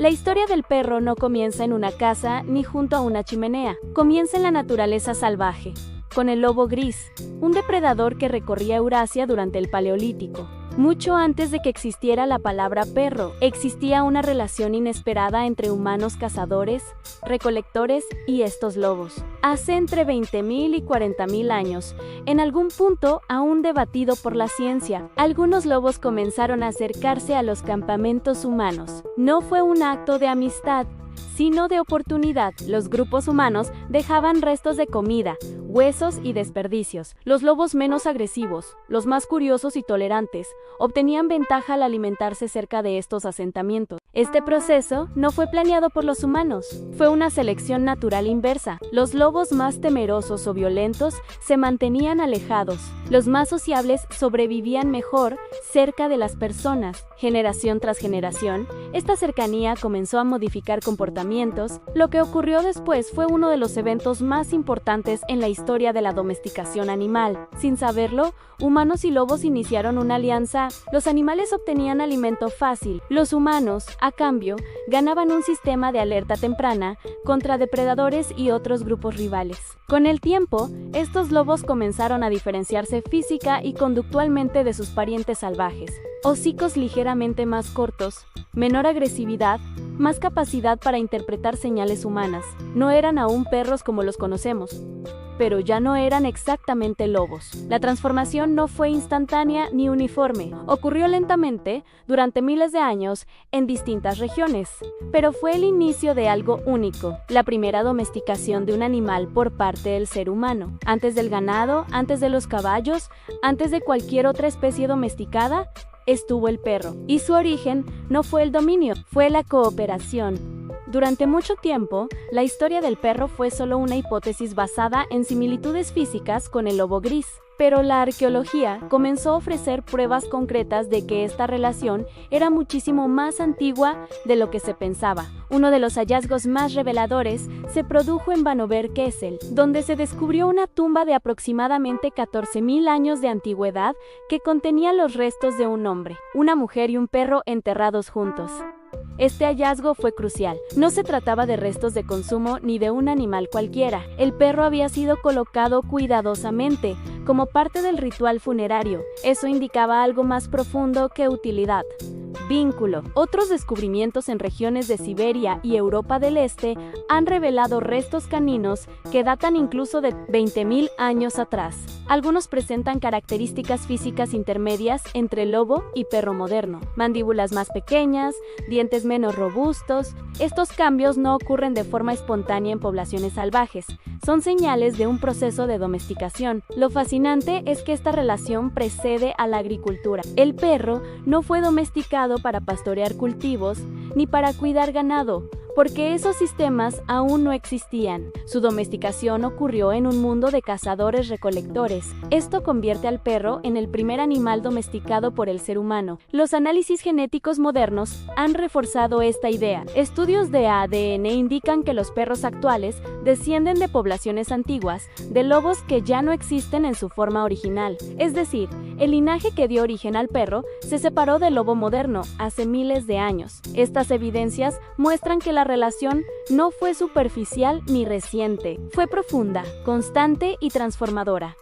La historia del perro no comienza en una casa ni junto a una chimenea, comienza en la naturaleza salvaje, con el lobo gris, un depredador que recorría Eurasia durante el Paleolítico. Mucho antes de que existiera la palabra perro, existía una relación inesperada entre humanos cazadores, recolectores y estos lobos. Hace entre 20.000 y 40.000 años, en algún punto aún debatido por la ciencia, algunos lobos comenzaron a acercarse a los campamentos humanos. No fue un acto de amistad, sino de oportunidad. Los grupos humanos dejaban restos de comida, huesos y desperdicios. Los lobos menos agresivos, los más curiosos y tolerantes, obtenían ventaja al alimentarse cerca de estos asentamientos. Este proceso no fue planeado por los humanos, fue una selección natural inversa. Los lobos más temerosos o violentos se mantenían alejados. Los más sociables sobrevivían mejor cerca de las personas. Generación tras generación, esta cercanía comenzó a modificar comportamientos. Lo que ocurrió después fue uno de los eventos más importantes en la historia de la domesticación animal. Sin saberlo, humanos y lobos iniciaron una alianza. Los animales obtenían alimento fácil. Los humanos, a cambio, ganaban un sistema de alerta temprana contra depredadores y otros grupos rivales. Con el tiempo, estos lobos comenzaron a diferenciarse física y conductualmente de sus parientes salvajes. Hocicos ligeramente más cortos, menor agresividad, más capacidad para interpretar señales humanas. No eran aún perros como los conocemos, pero ya no eran exactamente lobos. La transformación no fue instantánea ni uniforme. Ocurrió lentamente, durante miles de años, en distintas regiones. Pero fue el inicio de algo único, la primera domesticación de un animal por parte del ser humano. Antes del ganado, antes de los caballos, antes de cualquier otra especie domesticada, estuvo el perro. Y su origen no fue el dominio, fue la cooperación. Durante mucho tiempo, la historia del perro fue solo una hipótesis basada en similitudes físicas con el lobo gris. Pero la arqueología comenzó a ofrecer pruebas concretas de que esta relación era muchísimo más antigua de lo que se pensaba. Uno de los hallazgos más reveladores se produjo en Vanover-Kessel, donde se descubrió una tumba de aproximadamente 14.000 años de antigüedad que contenía los restos de un hombre, una mujer y un perro enterrados juntos. Este hallazgo fue crucial. No se trataba de restos de consumo ni de un animal cualquiera. El perro había sido colocado cuidadosamente, como parte del ritual funerario. Eso indicaba algo más profundo que utilidad. Vínculo. Otros descubrimientos en regiones de Siberia y Europa del Este han revelado restos caninos que datan incluso de 20.000 años atrás. Algunos presentan características físicas intermedias entre lobo y perro moderno. Mandíbulas más pequeñas, dientes menos robustos. Estos cambios no ocurren de forma espontánea en poblaciones salvajes. Son señales de un proceso de domesticación. Lo fascinante es que esta relación precede a la agricultura. El perro no fue domesticado para pastorear cultivos ni para cuidar ganado, porque esos sistemas aún no existían. Su domesticación ocurrió en un mundo de cazadores-recolectores. Esto convierte al perro en el primer animal domesticado por el ser humano. Los análisis genéticos modernos han reforzado esta idea. Estudios de ADN indican que los perros actuales descienden de poblaciones antiguas, de lobos que ya no existen en su forma original. Es decir, el linaje que dio origen al perro se separó del lobo moderno hace miles de años. Estas evidencias muestran que la relación no fue superficial ni reciente, fue profunda, constante y transformadora.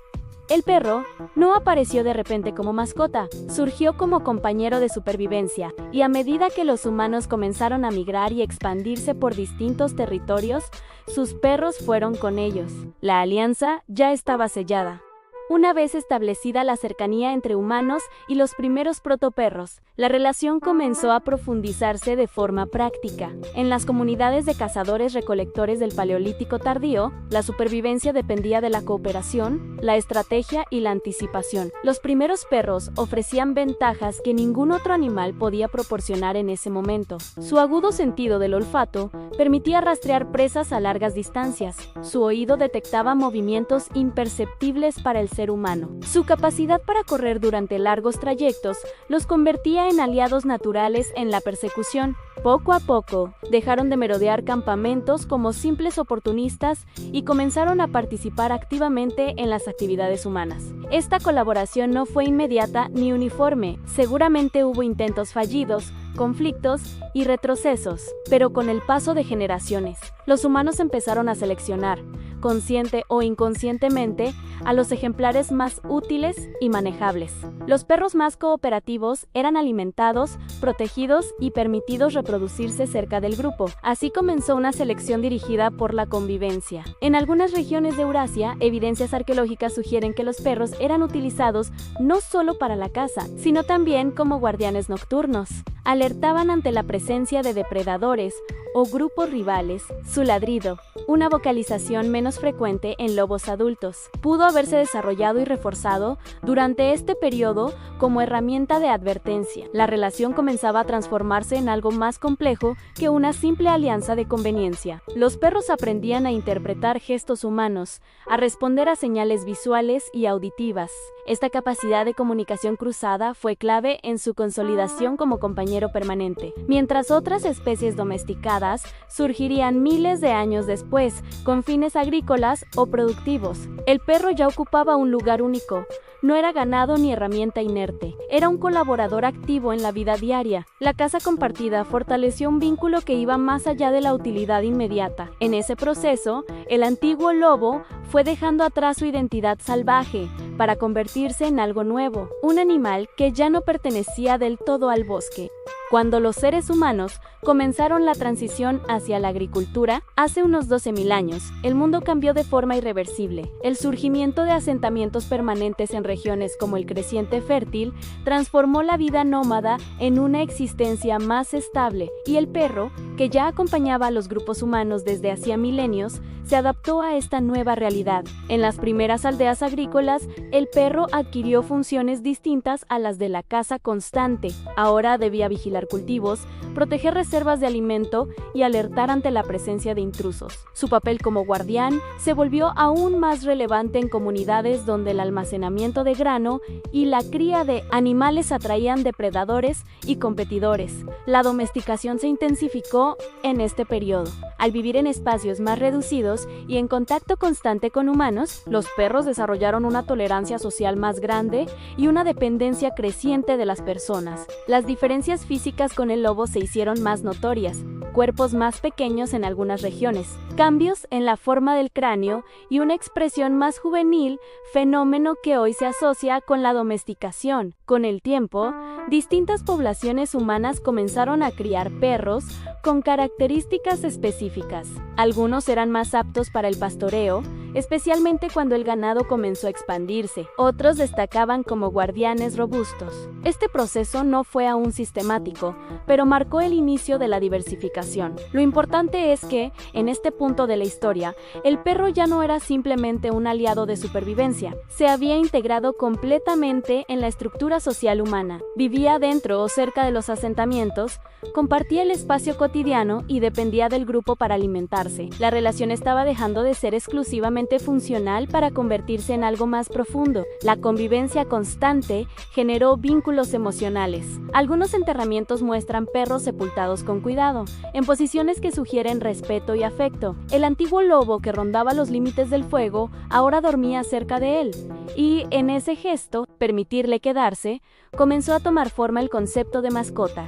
El perro no apareció de repente como mascota, surgió como compañero de supervivencia, y a medida que los humanos comenzaron a migrar y expandirse por distintos territorios, sus perros fueron con ellos. La alianza ya estaba sellada. Una vez establecida la cercanía entre humanos y los primeros protoperros, la relación comenzó a profundizarse de forma práctica. En las comunidades de cazadores-recolectores del Paleolítico tardío, la supervivencia dependía de la cooperación, la estrategia y la anticipación. Los primeros perros ofrecían ventajas que ningún otro animal podía proporcionar en ese momento. Su agudo sentido del olfato permitía rastrear presas a largas distancias. Su oído detectaba movimientos imperceptibles para el ser humano. Su capacidad para correr durante largos trayectos los convertía en aliados naturales en la persecución. Poco a poco, dejaron de merodear campamentos como simples oportunistas y comenzaron a participar activamente en las actividades humanas. Esta colaboración no fue inmediata ni uniforme. Seguramente hubo intentos fallidos, conflictos y retrocesos. Pero con el paso de generaciones, los humanos empezaron a seleccionar, consciente o inconscientemente, a los ejemplares más útiles y manejables. Los perros más cooperativos eran alimentados, protegidos y permitidos reproducirse cerca del grupo. Así comenzó una selección dirigida por la convivencia. En algunas regiones de Eurasia, evidencias arqueológicas sugieren que los perros eran utilizados no solo para la caza, sino también como guardianes nocturnos. Alertaban ante la presencia de depredadores o grupos rivales. Su ladrido, una vocalización menos frecuente en lobos adultos, pudo haberse desarrollado y reforzado durante este periodo como herramienta de advertencia. La relación comenzaba a transformarse en algo más complejo que una simple alianza de conveniencia. Los perros aprendían a interpretar gestos humanos, a responder a señales visuales y auditivas. Esta capacidad de comunicación cruzada fue clave en su consolidación como compañero permanente, mientras otras especies domesticadas surgirían miles de años después, con fines agrícolas o productivos. El perro ya ocupaba un lugar único. No era ganado ni herramienta inerte, era un colaborador activo en la vida diaria. La caza compartida fortaleció un vínculo que iba más allá de la utilidad inmediata. En ese proceso, el antiguo lobo fue dejando atrás su identidad salvaje para convertirse en algo nuevo, un animal que ya no pertenecía del todo al bosque. Cuando los seres humanos comenzaron la transición hacia la agricultura, hace unos 12.000 años, el mundo cambió de forma irreversible. El surgimiento de asentamientos permanentes en regiones como el Creciente Fértil transformó la vida nómada en una existencia más estable, y el perro, que ya acompañaba a los grupos humanos desde hacía milenios, se adaptó a esta nueva realidad. En las primeras aldeas agrícolas, el perro adquirió funciones distintas a las de la caza constante. Ahora debía vigilar cultivos, proteger reservas de alimento y alertar ante la presencia de intrusos. Su papel como guardián se volvió aún más relevante en comunidades donde el almacenamiento de grano y la cría de animales atraían depredadores y competidores. La domesticación se intensificó en este periodo. Al vivir en espacios más reducidos y en contacto constante con humanos, los perros desarrollaron una tolerancia social más grande y una dependencia creciente de las personas. Las diferencias físicas con el lobo se hicieron más notorias, cuerpos más pequeños en algunas regiones, cambios en la forma del cráneo y una expresión más juvenil, fenómeno que hoy se asocia con la domesticación. Con el tiempo, distintas poblaciones humanas comenzaron a criar perros con características específicas. Algunos eran más aptos para el pastoreo, especialmente cuando el ganado comenzó a expandirse. Otros destacaban como guardianes robustos. Este proceso no fue aún sistemático, pero marcó el inicio de la diversificación. Lo importante es que, en este punto de la historia, el perro ya no era simplemente un aliado de supervivencia. Se había integrado completamente en la estructura social humana. Vivía dentro o cerca de los asentamientos, compartía el espacio cotidiano y dependía del grupo para alimentarse. La relación estaba dejando de ser exclusivamente funcional para convertirse en algo más profundo. La convivencia constante generó vínculos emocionales. Algunos enterramientos muestran perros sepultados con cuidado, en posiciones que sugieren respeto y afecto. El antiguo lobo que rondaba los límites del fuego ahora dormía cerca de él, y en ese gesto, permitirle quedarse, comenzó a tomar forma el concepto de mascota.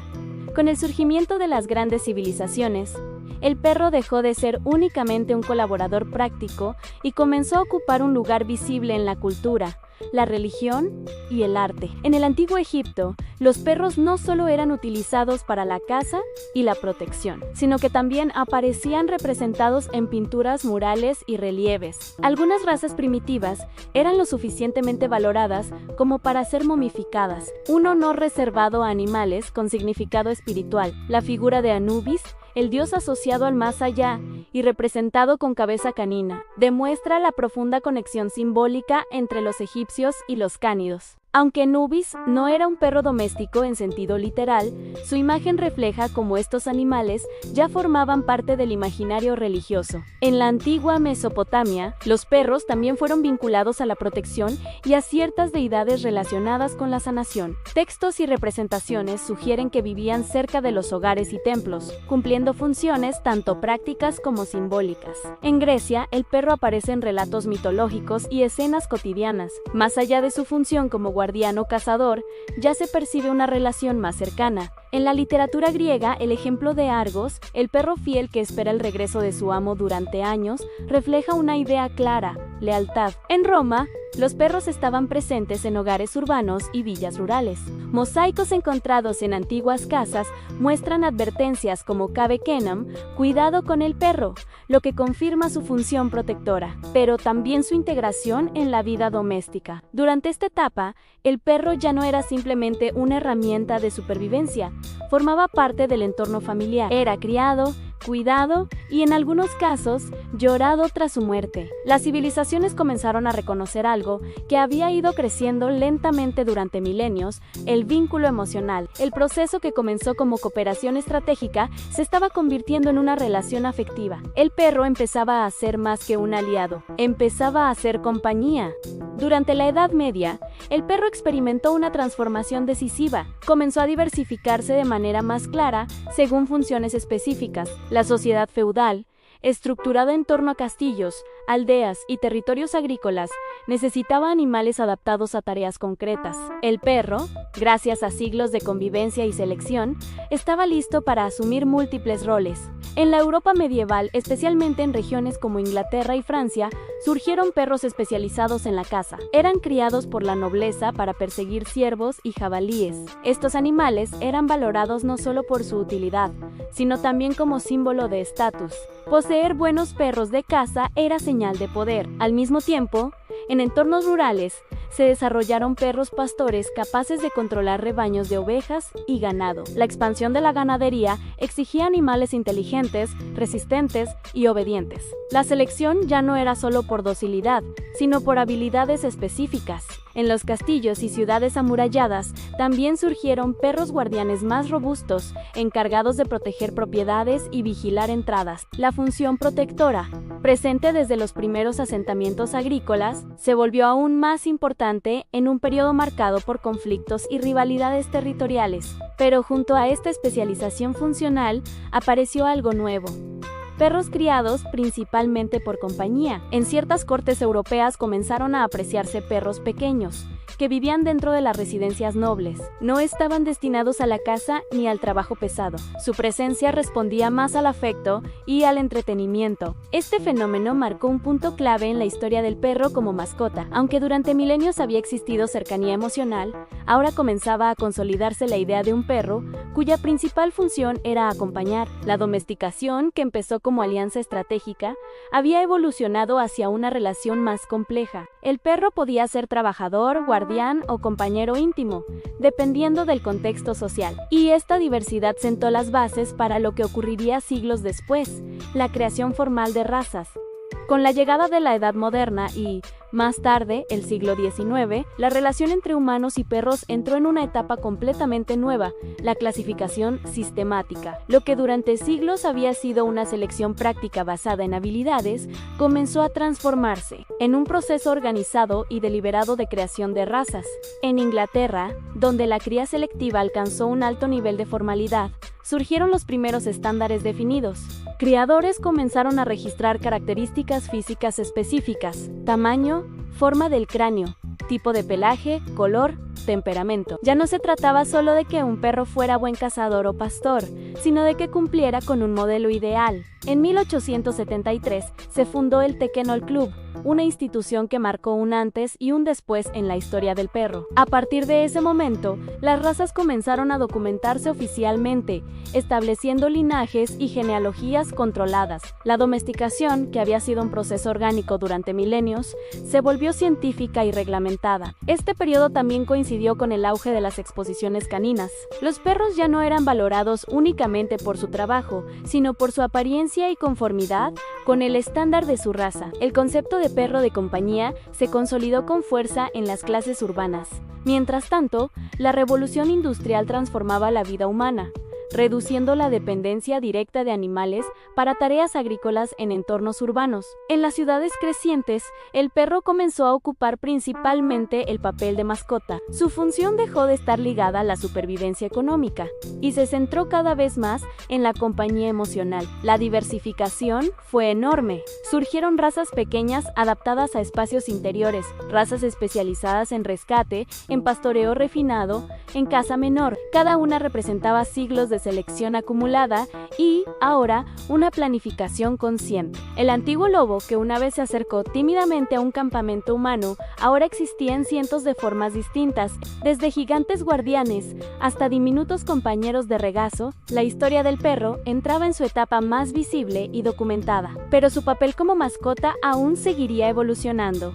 Con el surgimiento de las grandes civilizaciones, el perro dejó de ser únicamente un colaborador práctico y comenzó a ocupar un lugar visible en la cultura, la religión y el arte. En el antiguo Egipto, los perros no solo eran utilizados para la caza y la protección, sino que también aparecían representados en pinturas, murales y relieves. Algunas razas primitivas eran lo suficientemente valoradas como para ser momificadas, un honor reservado a animales con significado espiritual. La figura de Anubis, el dios asociado al más allá y representado con cabeza canina, demuestra la profunda conexión simbólica entre los egipcios y los cánidos. Aunque Nubis no era un perro doméstico en sentido literal, su imagen refleja cómo estos animales ya formaban parte del imaginario religioso. En la antigua Mesopotamia, los perros también fueron vinculados a la protección y a ciertas deidades relacionadas con la sanación. Textos y representaciones sugieren que vivían cerca de los hogares y templos, cumpliendo funciones tanto prácticas como simbólicas. En Grecia, el perro aparece en relatos mitológicos y escenas cotidianas. Más allá de su función como guardián o cazador, ya se percibe una relación más cercana. En la literatura griega, el ejemplo de Argos, el perro fiel que espera el regreso de su amo durante años, refleja una idea clara: lealtad. En Roma, los perros estaban presentes en hogares urbanos y villas rurales. Mosaicos encontrados en antiguas casas muestran advertencias como "Cave Kenam", cuidado con el perro, lo que confirma su función protectora, pero también su integración en la vida doméstica. Durante esta etapa, el perro ya no era simplemente una herramienta de supervivencia, formaba parte del entorno familiar. Era criado, cuidado y, en algunos casos, llorado tras su muerte. Las civilizaciones comenzaron a reconocer algo que había ido creciendo lentamente durante milenios: el vínculo emocional. El proceso que comenzó como cooperación estratégica se estaba convirtiendo en una relación afectiva. El perro empezaba a ser más que un aliado, empezaba a ser compañía. Durante la Edad Media, el perro experimentó una transformación decisiva. Comenzó a diversificarse de manera más clara según funciones específicas. La sociedad feudal, estructurada en torno a castillos, aldeas y territorios agrícolas, necesitaba animales adaptados a tareas concretas. El perro, gracias a siglos de convivencia y selección, estaba listo para asumir múltiples roles. En la Europa medieval, especialmente en regiones como Inglaterra y Francia, surgieron perros especializados en la caza. Eran criados por la nobleza para perseguir ciervos y jabalíes. Estos animales eran valorados no solo por su utilidad, sino también como símbolo de estatus. Poseer buenos perros de caza era señal de poder. Al mismo tiempo, en entornos rurales, se desarrollaron perros pastores capaces de controlar rebaños de ovejas y ganado. La expansión de la ganadería exigía animales inteligentes, resistentes y obedientes. La selección ya no era solo por docilidad, sino por habilidades específicas. En los castillos y ciudades amuralladas también surgieron perros guardianes más robustos, encargados de proteger propiedades y vigilar entradas. La función protectora, presente desde los primeros asentamientos agrícolas, se volvió aún más importante en un periodo marcado por conflictos y rivalidades territoriales. Pero junto a esta especialización funcional, apareció algo nuevo: perros criados principalmente por compañía. En ciertas cortes europeas comenzaron a apreciarse perros pequeños, que vivían dentro de las residencias nobles. No estaban destinados a la caza ni al trabajo pesado. Su presencia respondía más al afecto y al entretenimiento. Este fenómeno marcó un punto clave en la historia del perro como mascota. Aunque durante milenios había existido cercanía emocional, ahora comenzaba a consolidarse la idea de un perro cuya principal función era acompañar. La domesticación, que empezó como alianza estratégica, había evolucionado hacia una relación más compleja. El perro podía ser trabajador, guardián o compañero íntimo, dependiendo del contexto social. Y esta diversidad sentó las bases para lo que ocurriría siglos después: la creación formal de razas. Con la llegada de la Edad Moderna y, más tarde, el siglo XIX, la relación entre humanos y perros entró en una etapa completamente nueva: la clasificación sistemática. Lo que durante siglos había sido una selección práctica basada en habilidades, comenzó a transformarse en un proceso organizado y deliberado de creación de razas. En Inglaterra, donde la cría selectiva alcanzó un alto nivel de formalidad, surgieron los primeros estándares definidos. Criadores comenzaron a registrar características físicas específicas: tamaño, forma del cráneo, tipo de pelaje, color, temperamento. Ya no se trataba solo de que un perro fuera buen cazador o pastor, sino de que cumpliera con un modelo ideal. En 1873 se fundó el The Kennel Club, una institución que marcó un antes y un después en la historia del perro. A partir de ese momento, las razas comenzaron a documentarse oficialmente, estableciendo linajes y genealogías controladas. La domesticación, que había sido un proceso orgánico durante milenios, se volvió científica y reglamentada. Este periodo también coincidió con el auge de las exposiciones caninas. Los perros ya no eran valorados únicamente por su trabajo, sino por su apariencia y conformidad con el estándar de su raza. El concepto de perro de compañía se consolidó con fuerza en las clases urbanas. Mientras tanto, la revolución industrial transformaba la vida humana. reduciendo la dependencia directa de animales para tareas agrícolas en entornos urbanos. En las ciudades crecientes, el perro comenzó a ocupar principalmente el papel de mascota. Su función dejó de estar ligada a la supervivencia económica y se centró cada vez más en la compañía emocional. La diversificación fue enorme. Surgieron razas pequeñas adaptadas a espacios interiores, razas especializadas en rescate, en pastoreo refinado, en caza menor. Cada una representaba siglos de selección acumulada y, ahora, una planificación consciente. El antiguo lobo, que una vez se acercó tímidamente a un campamento humano, ahora existía en cientos de formas distintas, desde gigantes guardianes hasta diminutos compañeros de regazo. La historia del perro entraba en su etapa más visible y documentada, pero su papel como mascota aún seguiría evolucionando.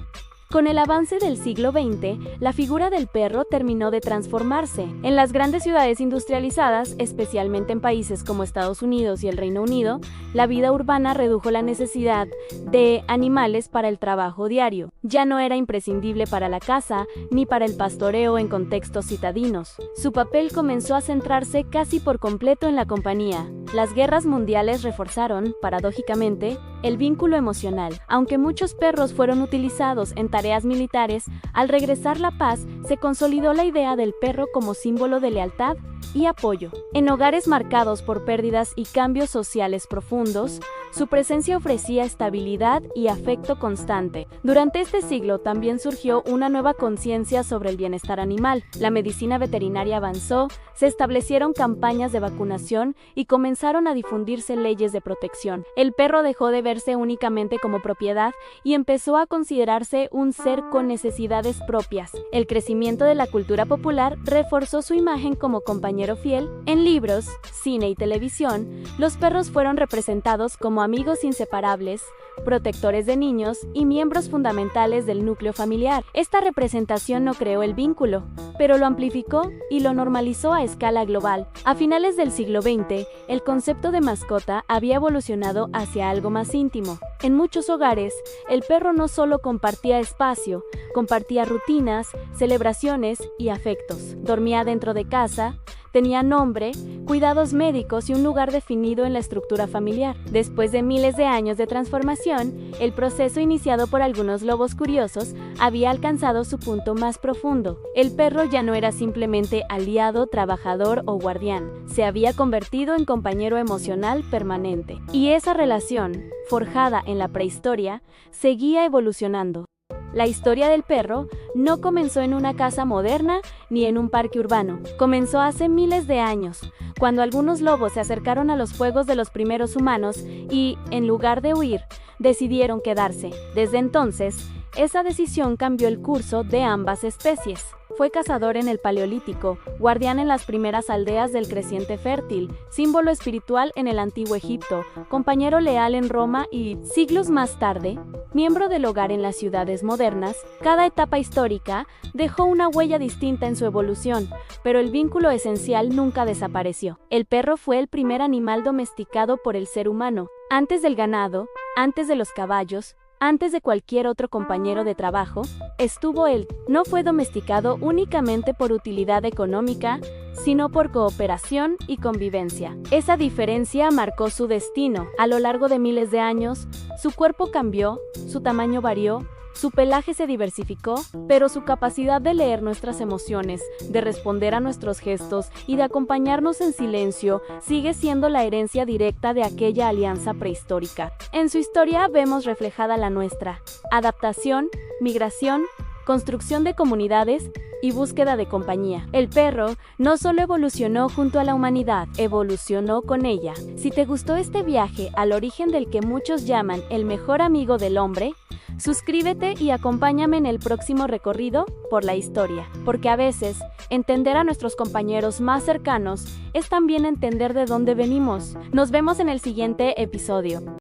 Con el avance del siglo XX, la figura del perro terminó de transformarse. En las grandes ciudades industrializadas, especialmente en países como Estados Unidos y el Reino Unido, la vida urbana redujo la necesidad de animales para el trabajo diario. Ya no era imprescindible para la caza ni para el pastoreo en contextos citadinos. Su papel comenzó a centrarse casi por completo en la compañía. Las guerras mundiales reforzaron, paradójicamente, el vínculo emocional. Aunque muchos perros fueron utilizados en tareas militares, al regresar la paz, se consolidó la idea del perro como símbolo de lealtad y apoyo. En hogares marcados por pérdidas y cambios sociales profundos, su presencia ofrecía estabilidad y afecto constante. Durante este siglo también surgió una nueva conciencia sobre el bienestar animal. La medicina veterinaria avanzó, se establecieron campañas de vacunación y comenzaron a difundirse leyes de protección. El perro dejó de verse únicamente como propiedad y empezó a considerarse un ser con necesidades propias. El crecimiento de la cultura popular reforzó su imagen como compañero fiel. En libros, cine y televisión, los perros fueron representados como amigos inseparables, protectores de niños y miembros fundamentales del núcleo familiar. Esta representación no creó el vínculo, pero lo amplificó y lo normalizó a escala global. A finales del siglo XX, el concepto de mascota había evolucionado hacia algo más íntimo. En muchos hogares, el perro no solo compartía espacio, compartía rutinas, celebraciones y afectos. Dormía dentro de casa, tenía nombre, cuidados médicos y un lugar definido en la estructura familiar. Después de miles de años de transformación, el proceso iniciado por algunos lobos curiosos había alcanzado su punto más profundo. El perro ya no era simplemente aliado, trabajador o guardián. Se había convertido en compañero emocional permanente. Y esa relación, forjada en la prehistoria, seguía evolucionando. La historia del perro no comenzó en una casa moderna ni en un parque urbano. Comenzó hace miles de años, cuando algunos lobos se acercaron a los fuegos de los primeros humanos y, en lugar de huir, decidieron quedarse. Desde entonces, esa decisión cambió el curso de ambas especies. Fue cazador en el Paleolítico, guardián en las primeras aldeas del Creciente Fértil, símbolo espiritual en el Antiguo Egipto, compañero leal en Roma y, siglos más tarde, miembro del hogar en las ciudades modernas. Cada etapa histórica dejó una huella distinta en su evolución, pero el vínculo esencial nunca desapareció. El perro fue el primer animal domesticado por el ser humano. Antes del ganado, antes de los caballos, antes de cualquier otro compañero de trabajo, estuvo él. No fue domesticado únicamente por utilidad económica, sino por cooperación y convivencia. Esa diferencia marcó su destino. A lo largo de miles de años, su cuerpo cambió, su tamaño varió, su pelaje se diversificó, pero su capacidad de leer nuestras emociones, de responder a nuestros gestos y de acompañarnos en silencio sigue siendo la herencia directa de aquella alianza prehistórica. En su historia vemos reflejada la nuestra: adaptación, migración, construcción de comunidades y búsqueda de compañía. El perro no solo evolucionó junto a la humanidad, evolucionó con ella. Si te gustó este viaje al origen del que muchos llaman el mejor amigo del hombre, suscríbete y acompáñame en el próximo recorrido por la historia, porque a veces entender a nuestros compañeros más cercanos es también entender de dónde venimos. Nos vemos en el siguiente episodio.